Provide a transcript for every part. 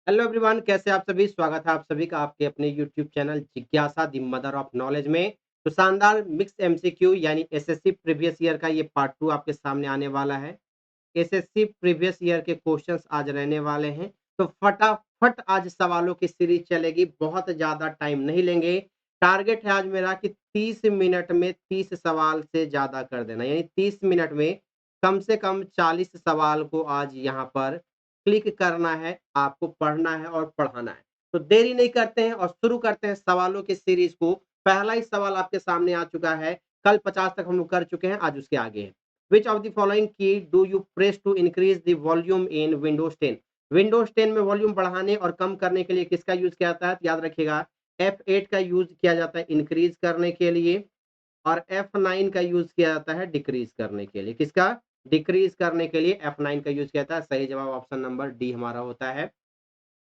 Hello everyone, कैसे आप सभी। स्वागत है आप सभी का आपके अपने यूट्यूब चैनल जिज्ञासा द मदर ऑफ नॉलेज में। तो शानदार मिक्स एमसीक्यू यानी एसएससी प्रीवियस ईयर का ये पार्ट 2 आपके सामने आने वाला है। एसएससी प्रीवियस ईयर के क्वेश्चंस आज रहने वाले हैं। तो फटाफट आज सवालों की सीरीज चलेगी, बहुत ज़्यादा टाइम नहीं लेंगे। टारगेट है आज मेरा कि 30 मिनट में 30 सवाल से ज़्यादा कर देना, यानी 30 मिनट में कम से कम 40 सवाल को आज यहाँ पर क्लिक करना है, आपको पढ़ना है और पढ़ाना है। तो देरी नहीं करते हैं और शुरू करते हैं सवालों की सीरीज को। पहला ही सवाल आपके सामने आ चुका है। कल 50 तक हम लोग कर चुके हैं, आज उसके आगे है। Which of the following key do you press to increase the volume in Windows 10? Windows 10 में वॉल्यूम बढ़ाने और कम करने के लिए किसका यूज किया जाता है? तो याद रखिएगा, F8 का यूज किया जाता है इंक्रीज करने के लिए और F9 का यूज किया जाता है डिक्रीज करने के लिए। किसका? डिक्रीज करने के लिए F9 का यूज किया जाता है। सही जवाब ऑप्शन नंबर डी हमारा होता है।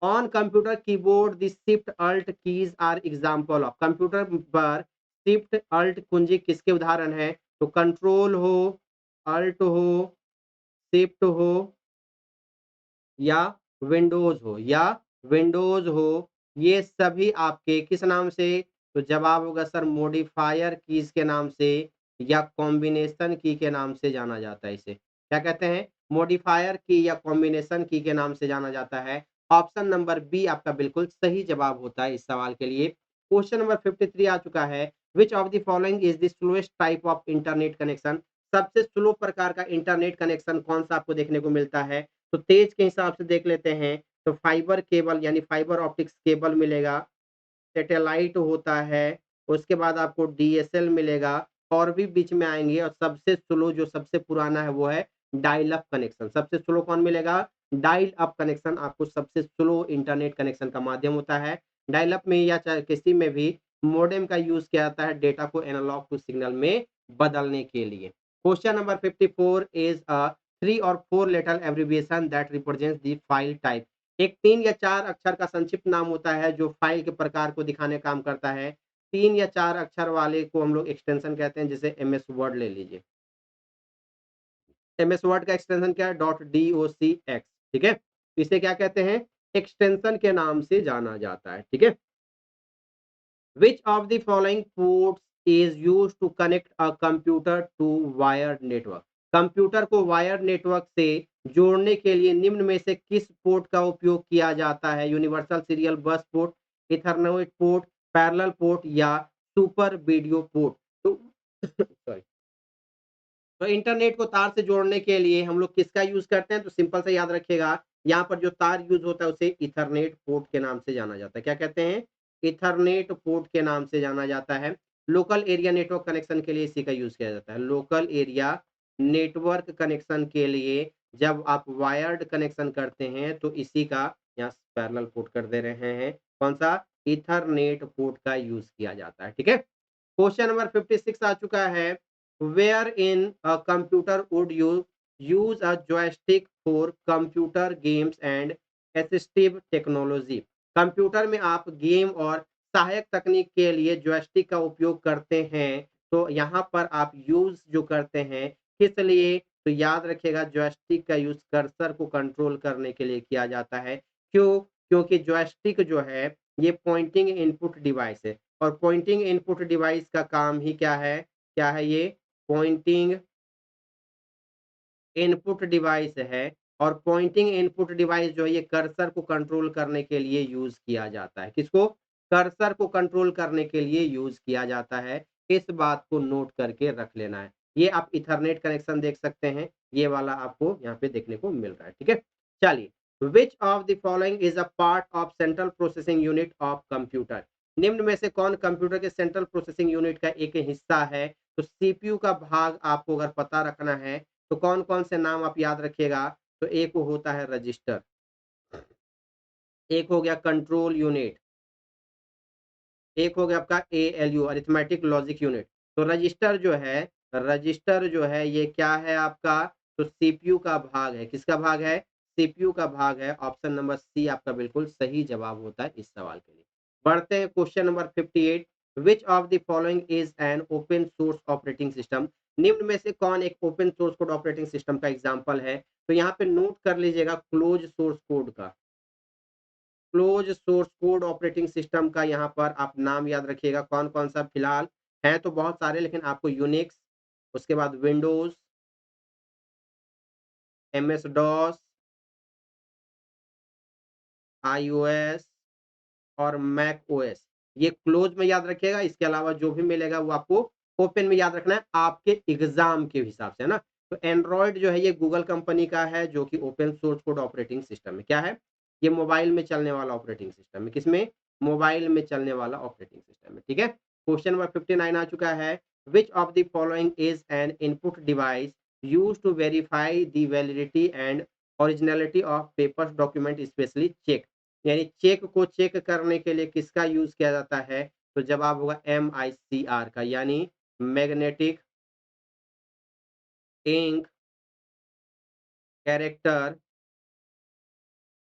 On computer keyboard the shift alt keys are example of. Computer पर शिफ्ट अल्ट कुंजी किसके उदाहरण है? तो कंट्रोल हो, अल्ट हो, शिफ्ट हो या विंडोज हो, ये सभी आपके किस नाम से? तो जवाब होगा सर मॉडिफायर कीज के नाम से या कॉम्बिनेशन की के नाम से जाना जाता है इसे। क्या कहते हैं? मॉडिफायर की या कॉम्बिनेशन की के नाम से जाना जाता है। ऑप्शन नंबर बी आपका बिल्कुल सही जवाब होता है इस सवाल के लिए। क्वेश्चन नंबर 53 आ चुका है। Which of the following is the slowest type of internet connection? सबसे स्लो प्रकार का इंटरनेट कनेक्शन कौन सा आपको देखने को मिलता है? तो तेज के हिसाब से देख लेते हैं, तो फाइबर केबल यानी फाइबर ऑप्टिक्स केबल मिलेगा, सैटेलाइट होता है, उसके बाद आपको डीएसएल मिलेगा और भी बीच में आएँगे और सबसे स्लो जो सबसे पुराना है वो है डायल अप कनेक्शन। सबसे स्लो कौन मिलेगा? डायल अप कनेक्शन आपको सबसे स्लो इंटरनेट कनेक्शन का माध्यम होता है। डायल अप में या चाहे किसी में भी मॉडेम का यूज़ किया जाता है डेटा को एनालॉग टू सिग्नल में बदलने के लिए। क्वेश्चन नंबर 54 इज़ अ 3 और 4 letter abbreviation that represents the file type. एक 3 या 4 अक्षर का संक्षिप्त नाम होता है जो फाइल के प्रकार को दिखाने का काम करता है। 3 या 4 अक्षर वाले को हम लोग एक्सटेंशन कहते हैं, जैसे एमएस वर्ड ले लीजिए। एमएस वर्ड का एक्सटेंशन क्या है? .docx, ठीक है? इसे क्या कहते हैं? एक्सटेंशन के नाम से जाना जाता है, ठीक है? Which of the following ports is used to connect a computer to wired network? Computer को वायर नेटवर्क से जोड़ने के लिए निम्न में से किस पोर्ट का उपयोग किया जाता है? Universal serial bus port, Ethernet port, parallel port या सुपर वीडियो पोर्ट। तो सॉरी, तो इंटरनेट को तार से जोड़ने के लिए हम लोग किसका यूज करते हैं? तो सिंपल से याद रखिएगा, यहाँ पर जो तार यूज होता है उसे इथरनेट पोर्ट के नाम से जाना जाता है। क्या कहते हैं? इथरनेट पोर्ट के नाम से जाना जाता है। लोकल एरिया नेटवर्क कनेक्शन के लिए इसी का यूज किया जाता है। लोकल एरिया नेटवर्क कनेक्शन के लिए जब आप वायर्ड कनेक्शन करते हैं तो इसी का यहाँ पैरेलल पोर्ट कर दे रहे हैं। कौन सा? इथरनेट पोर्ट का यूज किया जाता है, ठीक है? क्वेश्चन नंबर 56 आ चुका है। Where in a computer would you use a joystick for computer games and assistive technology? Computer में आप गेम और सहायक तकनीक के लिए जॉयस्टिक का उपयोग करते हैं, तो यहाँ पर आप यूज जो करते हैं किस लिए? तो याद रखिएगा, जॉयस्टिक का यूज कर्सर को कंट्रोल करने के लिए किया जाता है। क्यों? क्योंकि जॉयस्टिक जो है ये पॉइंटिंग इनपुट डिवाइस है और पॉइंटिंग इनपुट डिवाइस का काम ही क्या है? क्या है ये? पॉइंटिंग इनपुट डिवाइस है और पॉइंटिंग इनपुट डिवाइस जो है ये कर्सर को कंट्रोल करने के लिए यूज़ किया जाता है। किसको? कर्सर को कंट्रोल करने के लिए यूज़ किया जाता है। इस बात को नोट करके रख लेना है। ये आप इथरनेट कनेक्शन देख सकते हैं, ये वाला आपको यहाँ पे देखने को मिल रहा है, ठीक है? चलिए, which of the following is a part of central processing unit of computer? निम्न में से कौन कंप्यूटर के सेंट्रल प्रोसेसिंग यूनिट का एक हिस्सा है? तो सीपीयू का भाग आपको अगर पता रखना है तो कौन-कौन से नाम आप याद रखिएगा? तो एक वो होता है रजिस्टर, एक हो गया कंट्रोल यूनिट, एक हो गया आपका एएलयू अरिथमेटिक लॉजिक यूनिट। तो रजिस्टर जो है ये क्या है आपका? तो सीपीयू का भाग है। किसका भाग है? सीपीयू का भाग है। ऑप्शन नंबर सी आपका बिल्कुल सही जवाब होता है इस सवाल के लिए। बढ़ते हैं question number 58। Which of the following is an open source operating system? निम्न में से कौन एक open source code operating system का एग्जांपल है? तो यहाँ पे नोट कर लीजिएगा क्लोज सोर्स कोड का। Close source code operating system का यहाँ पर आप नाम याद रखिएगा कौन कौन सा फिलहाल है, तो बहुत सारे, लेकिन आपको यूनिक्स, उसके बाद विंडोज, एमएस डॉस, आईओएस और मैक ओएस, ये क्लोज में याद रखिएगा। इसके अलावा जो भी मिलेगा वो आपको ओपन में याद रखना है आपके एग्जाम के हिसाब से, है ना। तो एंड्रॉयड जो है ये गूगल कंपनी का है, जो कि open source code operating system है। क्या है ये? मोबाइल में चलने वाला ऑपरेटिंग सिस्टम है। किसमें? मोबाइल में चलने वाला ऑपरेटिंग सिस्टम है। ठीक है, क्वेश्चन नंबर 59 आ चुका है। Which of the following is an input device use to verify the validity and originality of papers document specially check, यानी चेक को चेक करने के लिए किसका यूज किया जाता है? तो जवाब होगा MICR का, यानी magnetic ink character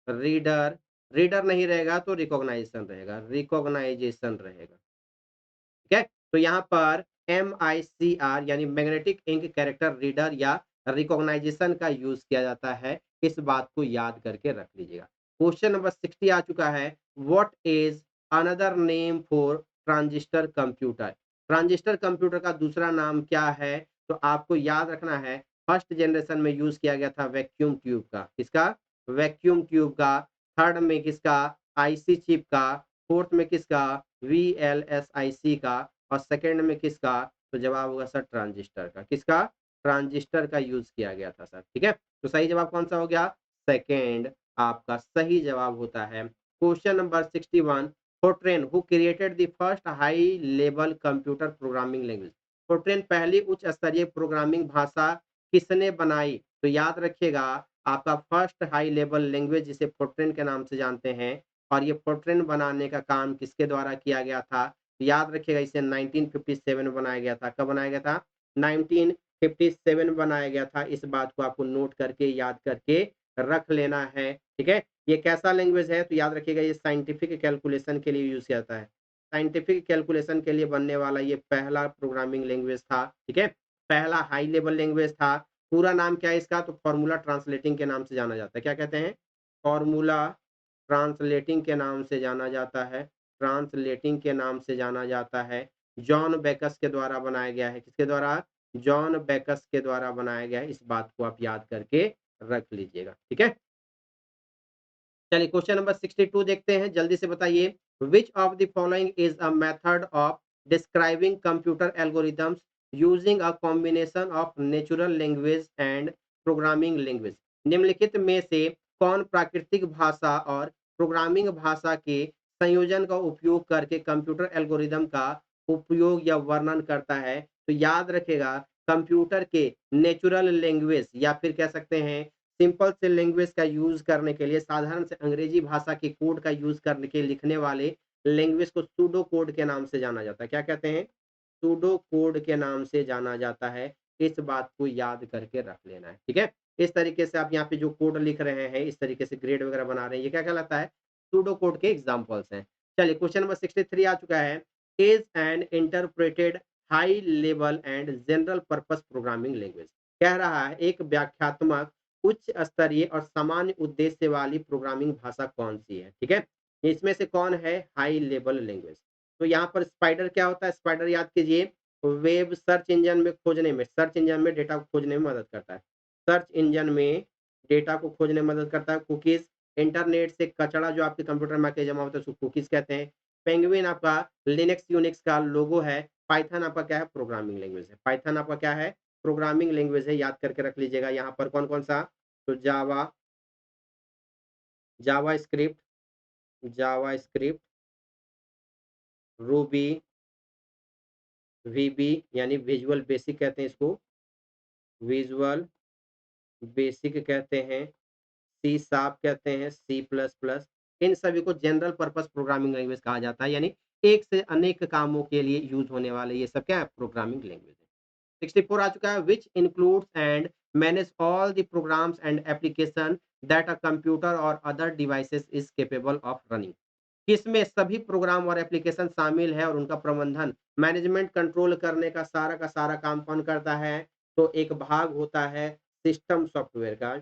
reader. Reader नहीं रहेगा तो रिकॉग्नाइजेशन रहेगा, रिकॉग्नाइजेशन रहेगा। ठीक है, तो यहाँ पर MICR यानी मैग्नेटिक इंक कैरेक्टर रीडर या रिकॉग्नाइजेशन का यूज किया जाता है। इस बात को याद करके रख लीजिएगा। क्वेश्चन नंबर 60 आ चुका है। What is another name for transistor computer? Transistor computer का दूसरा नाम क्या है? तो आपको याद रखना है फर्स्ट जनरेशन में यूज किया गया था वैक्यूम ट्यूब का। किसका? वैक्यूम ट्यूब का। थर्ड में किसका? आईसी चिप का। फोर्थ में किसका? VLSIC का। और सेकंड में किसका? तो जवाब होगा सर ट्रांजिस्टर का। किसका? ट्रांजिस्टर का यूज किया गया था सर। ठीक है, तो सही जवाब कौन सा हो गया? सेकंड आपका सही जवाब होता है। Question number 61। Fortran who created the first high level computer programming language? Fortran पहली उच्च स्तरीय प्रोग्रामिंग भाषा किसने बनाई? तो याद रखिएगा आपका फर्स्ट हाई लेवल लैंग्वेज जिसे फोर्ट्रेन के नाम से जानते हैं, और ये फोर्ट्रेन बनाने का काम किसके द्वारा किया गया था? याद रखिएगा इसे 1957 बनाया गया था। कब बनाया गया था? 1957 बनाया गया था। इस बात को आपको नोट करके याद करके रख लेना है। ठीक है, ये कैसा लैंग्वेज है? तो याद रखिएगा ये साइंटिफिक कैलकुलेशन के लिए यूज किया जाता है। साइंटिफिक कैलकुलेशन के लिए बनने वाला ये पहला प्रोग्रामिंग लैंग्वेज था। ठीक है, पहला हाई लेवल लैंग्वेज था। पूरा नाम क्या है इसका? तो फॉर्मूला ट्रांसलेटिंग के नाम से जाना जाता है। क्या कहते हैं? फॉर्मूला ट्रांसलेटिंग के नाम से जाना जाता है। ट्रांसलेटिंग के नाम से जाना जाता है। जॉन बेकस के द्वारा बनाया गया है। किसके द्वारा? जॉन बेकस के द्वारा बनाया गया है। इस बात को आप याद करके रख लीजिएगा। ठीक है, चलिए क्वेश्चन नंबर 62 देखते हैं, जल्दी से बताइए। विच of the following is a method of describing computer algorithms using a combination of natural language and programming language? निम्नलिखित में से कौन प्राकृतिक भाषा और प्रोग्रामिंग भाषा के संयोजन का उपयोग करके कंप्यूटर एल्गोरिदम का उपयोग या वर्णन करता है? तो याद रखेगा कंप्यूटर के नेचुरल लैंग्वेज या फिर कह सकते हैं सिंपल से लैंग्वेज का यूज करने के लिए, साधारण से अंग्रेजी भाषा के कोड का यूज करने के लिखने वाले लैंग्वेज को सूडो कोड के नाम से जाना जाता है। क्या कहते हैं? सूडो कोड के नाम से जाना जाता है। इस बात को याद करके रख लेना है। ठीक है, इस तरीके से आप यहाँ पे जो कोड लिख रहे हैं, इस तरीके से ग्रेड वगैरह बना रहे हैं, ये क्या कहलाता है? सूडो कोड के एग्जाम्पल्स हैं। चलिए क्वेश्चन नंबर 63 आ चुका है। Is an interpreted high level and general purpose programming language? कह रहा है एक व्याख्यात्मक उच्च स्तरीय और सामान्य उद्देश्य वाली प्रोग्रामिंग भाषा कौन सी है? ठीक है, इसमें से कौन है हाई लेवल लैंग्वेज? तो यहाँ पर स्पाइडर क्या होता है? स्पाइडर याद कीजिए वेब सर्च इंजन में खोजने में, सर्च इंजन में डेटा को खोजने में मदद करता है। सर्च इंजन में डेटा को खोजने में मदद करता है। कुकीज इंटरनेट से कचरा जो आपके कंप्यूटर में आके जमा होता है उसको कुकीज कहते हैं। पेंगुइन आपका लिनक्स यूनिक्स का लोगो है। पाइथन आपका क्या है? प्रोग्रामिंग लैंग्वेज है। पाइथन आपका क्या है? प्रोग्रामिंग लैंग्वेज है। याद करके रख लीजिएगा यहाँ पर कौन कौन सा? तो जावा, जावा स्क्रिप्ट, जावा स्क्रिप्ट, रूबी, वीबी यानी विजुअल बेसिक कहते हैं इसको, विजुअल बेसिक कहते हैं, सी शार्प कहते हैं, सी प्लस प्लस। इन सभी को जनरल पर्पस प्रोग्रामिंग लैंग्वेज कहा जाता है, यानी एक से अनेक कामों के लिए यूज होने वाले ये सब क्या है? प्रोग्रामिंग लैंग्वेज है। 64 आ चुका है। Which includes and manage all the programs and application that a computer और other devices is capable of running? किसमें सभी प्रोग्राम और एप्लीकेशन शामिल है और उनका प्रबंधन मैनेजमेंट कंट्रोल करने का सारा काम कौन करता है? तो एक भाग होता है सिस्टम सॉफ्टवेयर का।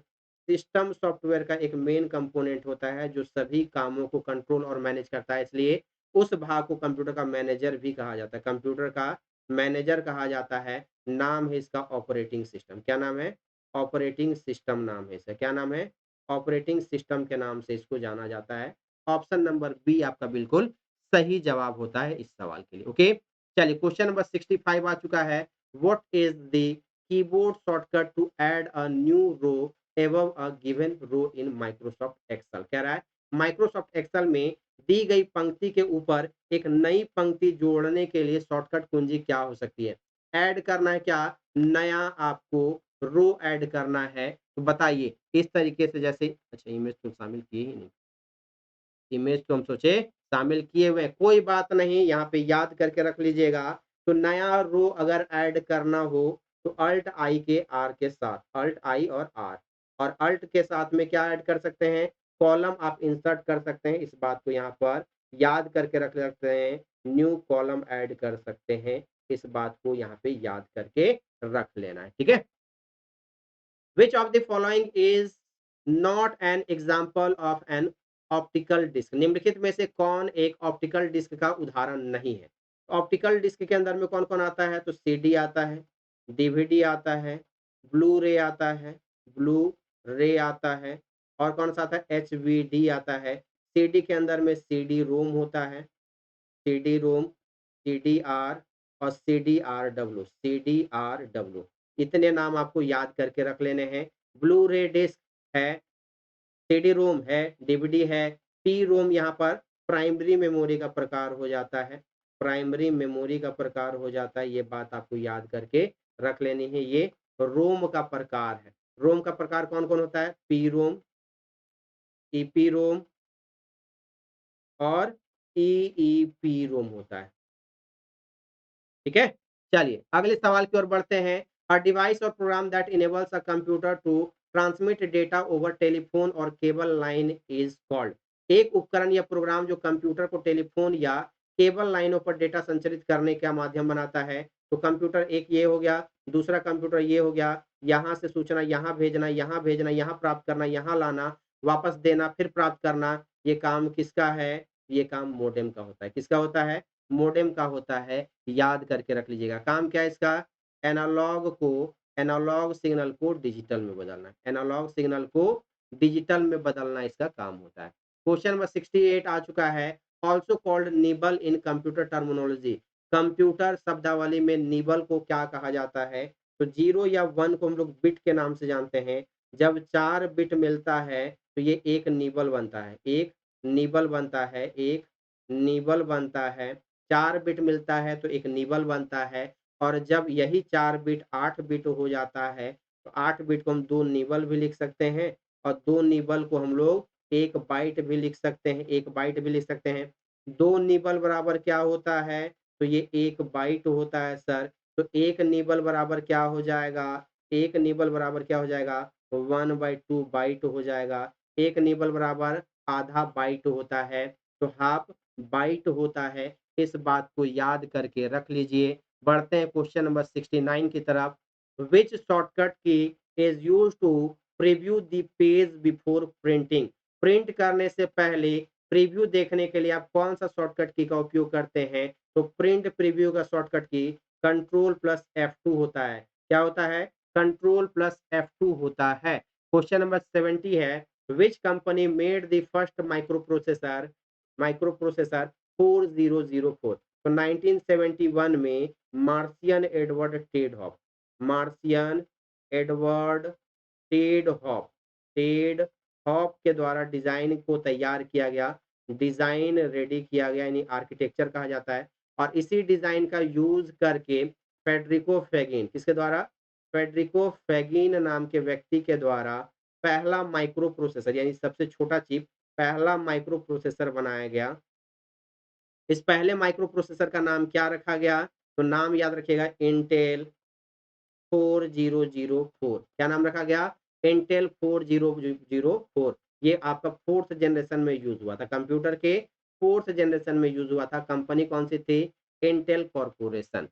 सिस्टम सॉफ्टवेयर का एक मेन कंपोनेंट होता है जो सभी कामों को कंट्रोल और मैनेज करता है, इसलिए उस भाग को कंप्यूटर का मैनेजर भी कहा जाता है। कंप्यूटर का मैनेजर कहा जाता है। नाम है इसका ऑपरेटिंग सिस्टम। क्या नाम है? ऑपरेटिंग सिस्टम नाम है इसका। क्या नाम है? ऑपरेटिंग सिस्टम के नाम से इसको जाना जाता है। ऑप्शन नंबर बी आपका बिल्कुल सही जवाब होता है इस सवाल के लिए। ओके, चलिए क्वेश्चन नंबर 65 आ चुका है। What is the keyboard shortcut to add a new row above a given row in Microsoft Excel? कह रहा है माइक्रोसॉफ्ट एक्सेल में दी गई पंक्ति के ऊपर एक नई पंक्ति जोड़ने के लिए शॉर्टकट कुंजी क्या हो सकती है? ऐड करना है क्या? नया आपको रो ऐड करना है, तो बताइए इस तरीके से। जैसे अच्छा, इमेज तो शामिल किए ही नहीं, इमेज तो हम सोचे शामिल किए हुए हैं, कोई बात नहीं, यहाँ पे याद करके रख लीजिएगा। तो नया रो अगर ऐड करना हो तो अल्ट आई के आर के साथ, अल्ट आई और आर, और अल्ट के साथ में क्या ऐड कर सकते हैं? कॉलम आप इंसर्ट कर सकते हैं। इस बात को यहाँ पर याद करके रख सकते हैं। न्यू कॉलम ऐड कर सकते हैं। इस बात को यहाँ पे याद करके रख लेना है, ठीक है। Which of the following is not an example of an optical disc? निम्नलिखित में से कौन एक ऑप्टिकल डिस्क का उदाहरण नहीं है? ऑप्टिकल डिस्क के अंदर में कौन कौन आता है? तो सीडी आता है, डीवीडी आता है, ब्लू रे आता है, ब्लू रे आता है, और कौन सा आता है? एचवीडी आता है। सीडी के अंदर में सीडी रोम होता है, सीडी रोम, सीडीआर और सीडीआरडब्ल्यू, सीडीआरडब्ल्यू। इतने नाम आपको याद करके रख लेने हैं। ब्लू रे डिस्क है, सीडी रोम है, डीवीडी है, पी रोम यहाँ पर प्राइमरी मेमोरी का प्रकार हो जाता है, प्राइमरी मेमोरी का प्रकार हो जाता है। ये बात आपको याद करके रख लेनी है। ये रोम का प्रकार है। रोम का प्रकार कौन कौन होता है? पी रोम, ईपी रोम और ईईपी रोम होता है, ठीक है। चलिए अगले सवाल की ओर बढ़ते हैं। अ डिवाइस और program that enables a computer to transmit data over telephone और केबल लाइन इज कॉल्ड? एक उपकरण या प्रोग्राम जो कंप्यूटर को टेलीफोन या केबल लाइनों पर डेटा संचारित करने का माध्यम बनाता है। तो कंप्यूटर एक ये हो गया, दूसरा कंप्यूटर ये हो गया। यहाँ से सूचना यहाँ भेजना, यहाँ भेजना, यहाँ प्राप्त करना, यहाँ लाना, वापस देना, फिर प्राप्त करना, ये काम किसका है? ये काम मोडेम का होता है। किसका होता है? मोडेम का होता है। याद करके रख लीजिएगा। काम क्या है इसका? एनालॉग को, एनालॉग सिग्नल को डिजिटल में बदलना, एनालॉग सिग्नल को डिजिटल में बदलना इसका काम होता है। क्वेश्चन नंबर 68 आ चुका है। ऑल्सो कॉल्ड निबल इन कंप्यूटर टर्मिनोलॉजी। कंप्यूटर शब्दावली में निबल को क्या कहा जाता है? तो 0 या 1 को हम लोग बिट के नाम से जानते हैं। जब 4 बिट मिलता है तो ये एक निबल बनता है, एक निबल बनता है, एक निबल बनता है। 4 बिट मिलता है तो एक निबल बनता है, और जब यही 4 बिट 8 बिट हो जाता है तो 8 बिट को हम 2 निबल भी लिख सकते हैं, और 2 निबल को हम लोग 1 बाइट भी लिख सकते हैं, 1 बाइट भी लिख सकते हैं। 2 निबल बराबर क्या होता है? तो ये 1 बाइट होता है सर। तो 1 निबल बराबर क्या हो जाएगा? 1 निबल बराबर क्या हो जाएगा? 1/2 बाइट हो जाएगा। 1 निबल बराबर आधा बाइट होता है, तो हाफ बाइट होता है। इस बात को याद करके रख लीजिए। बढ़ते हैं क्वेश्चन नंबर 69 की तरफ। Which shortcut key is used to preview the page before printing? Print करने से पहले प्रीव्यू देखने के लिए आप कौन सा शॉर्टकट की का उपयोग करते हैं? तो प्रिंट प्रीव्यू का शॉर्टकट की कंट्रोल प्लस F2 होता है। क्या होता है? कंट्रोल प्लस F2 होता है। क्वेश्चन नंबर 70 है। Which company made the first microprocessor 4004? तो 1971 में मार्शियन एडवर्ड टेडहॉफ, मार्शियन एडवर्ड टेडहॉफ, टेडहॉफ के द्वारा डिजाइन को तैयार किया गया, डिजाइन रेडी किया गया, यानी आर्किटेक्चर कहा जाता है। और इसी डिजाइन का यूज करके फेडरिको फेगिन, किसके द्वारा? फेडरिको फेगिन नाम के व्यक्ति के द्वारा पहला माइक्रो प्रोसेसर, यानी सबसे छोटा चिप, पहला माइक्रो प्रोसेसर बनाया गया। इस पहले माइक्रो प्रोसेसर का नाम क्या रखा गया? तो नाम याद रखिएगा, इंटेल 4004। क्या नाम रखा गया? इंटेल 4004। ये आपका फोर्थ जनरेशन में यूज हुआ था, कंप्यूटर के फोर्थ जनरेशन में यूज हुआ था। कंपनी कौन सी थी? Intel corporation.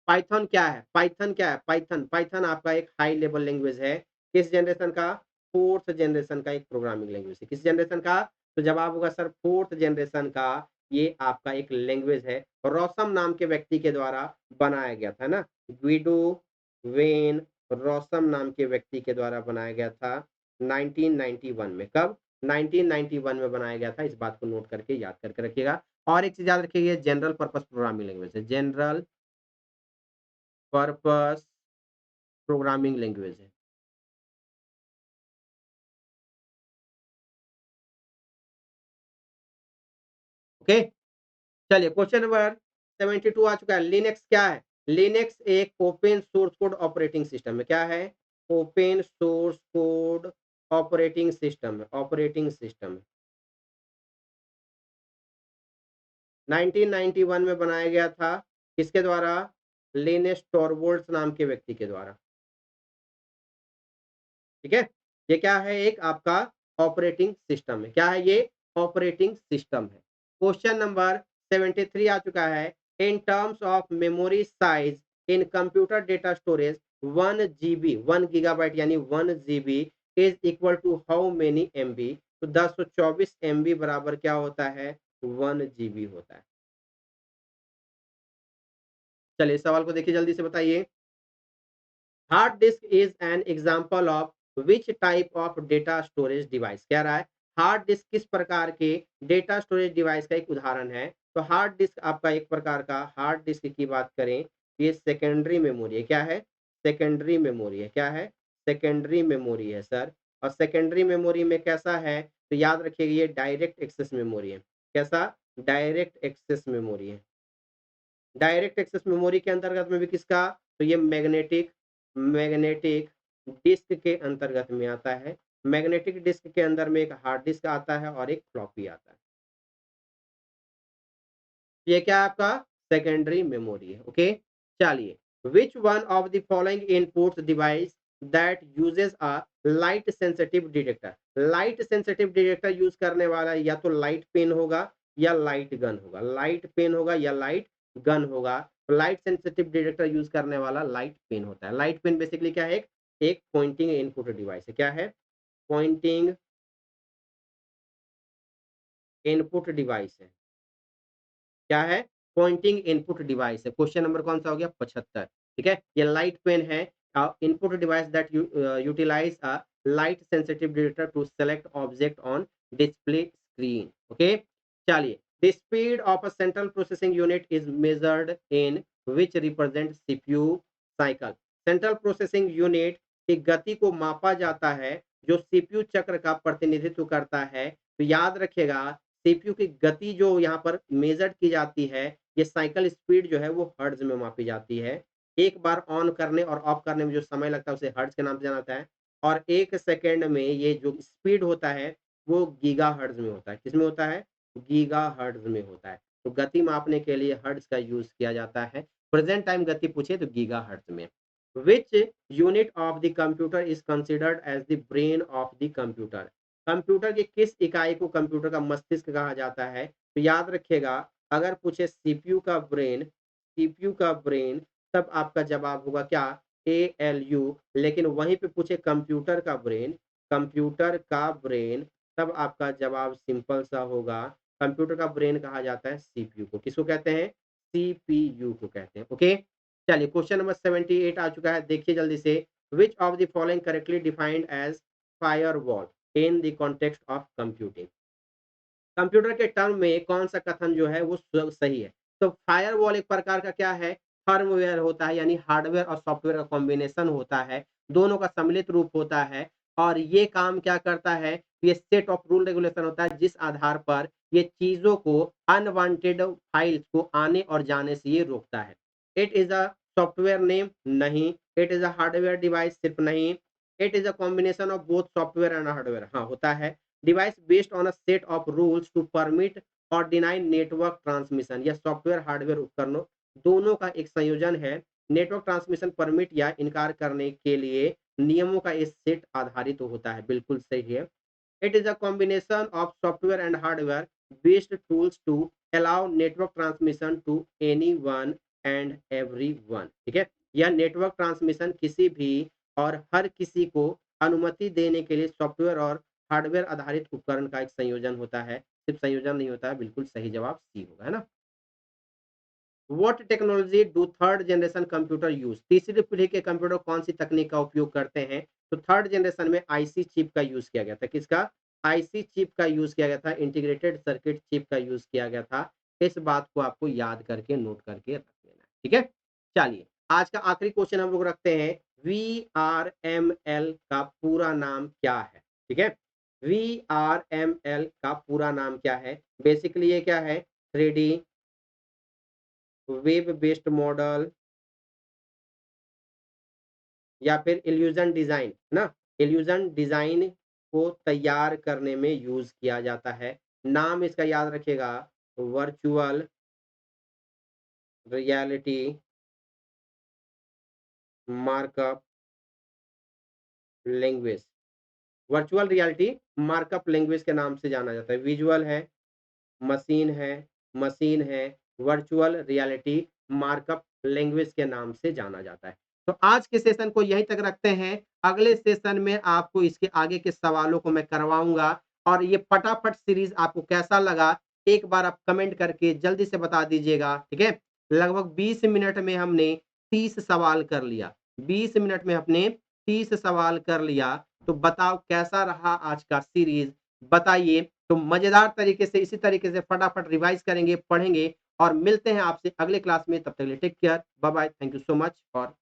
पाइथन क्या है? पाइथन क्या है? पाइथन, पाइथन आपका एक हाई लेवल लैंग्वेज है। किस जनरेशन का? फोर्थ जनरेशन का एक प्रोग्रामिंग लैंग्वेज है। किस जनरेशन का? तो जवाब होगा सर फोर्थ जनरेशन का ये आपका एक लैंग्वेज है। रॉसम नाम के व्यक्ति के द्वारा बनाया गया था ना, ग्विडो वेन रॉसम नाम के व्यक्ति के द्वारा बनाया गया था 1991 में। कब? 1991 में बनाया गया था। इस बात को नोट करके याद करके रखिएगा। और एक चीज याद रखिएगा, जनरल पर्पस प्रोग्रामिंग लैंग्वेज है, जनरल पर्पस प्रोग्रामिंग लैंग्वेज है। ओके, चलिए क्वेश्चन नंबर 72 आ चुका है। लिनक्स क्या है? लिनक्स एक open source code operating system है। क्या है? Open source code operating system है। ऑपरेटिंग सिस्टम है। 1991 में बनाया गया था। किसके द्वारा? लिनस टॉरवोल्ड्स नाम के व्यक्ति के द्वारा। ठीक है, ये क्या है? एक आपका ऑपरेटिंग सिस्टम है। क्या है ये? ऑपरेटिंग सिस्टम है। क्वेश्चन नंबर 73 आ चुका है। In terms of memory size in computer data storage 1 GB 1 GB यानी 1 GB is equal to how many MB? तो 1024 MB बराबर क्या होता है? 1 GB होता है। चलिए सवाल को देखिए, जल्दी से बताइए। Hard disk is an example of which type of data storage device? कह रहा है हार्ड डिस्क किस प्रकार के डेटा स्टोरेज डिवाइस का एक उदाहरण है? तो हार्ड डिस्क आपका एक प्रकार का, हार्ड डिस्क की बात करें, ये सेकेंडरी मेमोरी है। क्या है? सेकेंडरी मेमोरी है। क्या है? सेकेंडरी मेमोरी है सर। और सेकेंडरी मेमोरी में कैसा है? तो याद रखिएगा ये डायरेक्ट एक्सेस मेमोरी है। कैसा? डायरेक्ट एक्सेस मेमोरी है। डायरेक्ट एक्सेस मेमोरी के अंतर्गत में भी किसका? तो ये मैग्नेटिक मैग्नेटिक डिस्क के अंतर्गत में आता है। मैग्नेटिक डिस्क के अंदर में एक हार्ड डिस्क आता है और एक फ्लॉपी आता है। ये क्या है आपका? सेकेंडरी मेमोरी है। ओके, चलिए, which one of the following input device that uses a light sensitive detector? Light sensitive detector use करने वाला या तो लाइट पेन होगा या लाइट गन होगा। लाइट पेन होगा या लाइट गन होगा। लाइट सेंसिटिव डिटेक्टर यूज करने वाला लाइट पेन होता है। लाइट पेन बेसिकली क्या है? एक पॉइंटिंग इनपुट डिवाइस है। क्या है? पॉइंटिंग इनपुट डिवाइस है। क्या है? पॉइंटिंग इनपुट डिवाइस है। क्वेश्चन नंबर कौन सा हो गया? 75। ठीक है, ये लाइट पेन है, input device that utilize a light sensitive detector to select object on display screen. Okay, चलिए, the speed of a central processing unit is measured in which represent CPU cycle? Central processing unit की गति को मापा जाता है जो CPU चक्र का प्रतिनिधित्व करता है। तो याद रखिएगा, सीपीयू की गति जो यहाँ पर मेजर की जाती है, ये साइकिल स्पीड जो है वो हर्ट्ज में मापी जाती है। एक बार ऑन करने और ऑफ करने में जो समय लगता है उसे हर्ट्ज के नाम से जाना जाता है। और 1 सेकंड में ये जो स्पीड होता है वो गीगाहर्ट्ज में होता है। किसमें होता है? गीगाहर्ट्ज में होता है। तो गति मापने के लिए हर्ट्ज का यूज किया जाता है। प्रेजेंट टाइम गति पूछे तो गीगाहर्ट्ज में। Which unit of the computer is considered as the brain of the computer? Computer की किस इकाई को कंप्यूटर का मस्तिष्क कहा जाता है? तो याद रखिएगा, अगर पूछे सीपीयू का ब्रेन, सीपीयू का ब्रेन, तब आपका जवाब होगा क्या? ALU। लेकिन वहीं पे पूछे कंप्यूटर का ब्रेन, कंप्यूटर का ब्रेन, तब आपका जवाब सिंपल सा होगा, कंप्यूटर का ब्रेन कहा जाता है सीपीयू को। किसको कहते हैं? सीपीयू को कहते हैं। ओके, चलिए क्वेश्चन नंबर 78 आ चुका है। देखिए जल्दी से, which of the following correctly defined as firewall in the context of computing? Computer के टर्म में कौन सा कथन जो है वो सही है? तो फायरवॉल एक प्रकार का क्या है? फर्मवेयर होता है, यानी हार्डवेयर और सॉफ्टवेयर का कॉम्बिनेशन होता है, दोनों का सम्मिलित रूप होता है। और ये काम क्या करता है? ये सेट ऑफ रूल रेगुलेशन होता है जिस आधार पर ये चीजों को, अनवांटेड फाइल्स को आने और जाने से ये रोकता है। It is a software name? नहीं। It is a hardware device? सिर्फ नहीं। It is a combination of both software and hardware? हाँ, होता है। Device based on a set of rules to permit और डिनाई नेटवर्क ट्रांसमिशन? या software hardware उपकरणों दोनों का एक संयोजन है। नेटवर्क ट्रांसमिशन परमिट या इनकार करने के लिए नियमों का इस सेट आधारित होता है। बिल्कुल सही है। It is a combination of software and hardware based tools to allow network transmission to anyone and everyone. ठीक है, यह नेटवर्क ट्रांसमिशन किसी भी और हर किसी को अनुमति देने के लिए सॉफ्टवेयर और हार्डवेयर आधारित उपकरण का एक संयोजन होता है। सिर्फ संयोजन नहीं होता है, बिल्कुल सही जवाब सी होगा, है ना? What technology do third generation computer use? तीसरी पीढ़ी के कंप्यूटर कौन सी तकनीक का उपयोग करते हैं? तो थर्ड जनरेशन में आईसी चिप का यूज किया गया था। किसका? आईसी चिप का यूज किया गया था, इंटीग्रेटेड सर्किट चिप का यूज किया गया था। इस बात को आपको याद करके नोट करके रख लेना है, ठीक है? चलिए, आज का आखिरी क्वेश्चन हम लोग रखते हैं, VRML का पूरा नाम क्या है? ठीक है, VRML का पूरा नाम क्या है? बेसिकली ये क्या है? 3D वेब बेस्ड मॉडल या फिर इल्यूजन डिजाइन, ना? इल्यूजन डिजाइन को तैयार करने में यूज किया जाता है। नाम इसका याद रखिएगा, virtual reality markup language. Virtual reality markup language के नाम से जाना जाता है। विजुअल है, मशीन है, मशीन है, वर्चुअल रियलिटी मार्कअप लैंग्वेज के नाम से जाना जाता है। तो आज के सेशन को यहीं तक रखते हैं। अगले सेशन में आपको इसके आगे के सवालों को मैं करवाऊंगा, और ये फटाफट सीरीज आपको कैसा लगा एक बार आप कमेंट करके जल्दी से बता दीजिएगा, ठीक है? लगभग 20 मिनट में हमने 30 सवाल कर लिया। 20 मिनट में हमने 30 सवाल कर लिया। तो बताओ कैसा रहा आज का सीरीज? बताइए। तो मजेदार तरीके से इसी तरीके से फटाफट रिवाइज करेंगे, पढ़ेंगे, और मिलते हैं आपसे अगले क्लास में। तब तक के लिए take care, bye bye, thank you so much for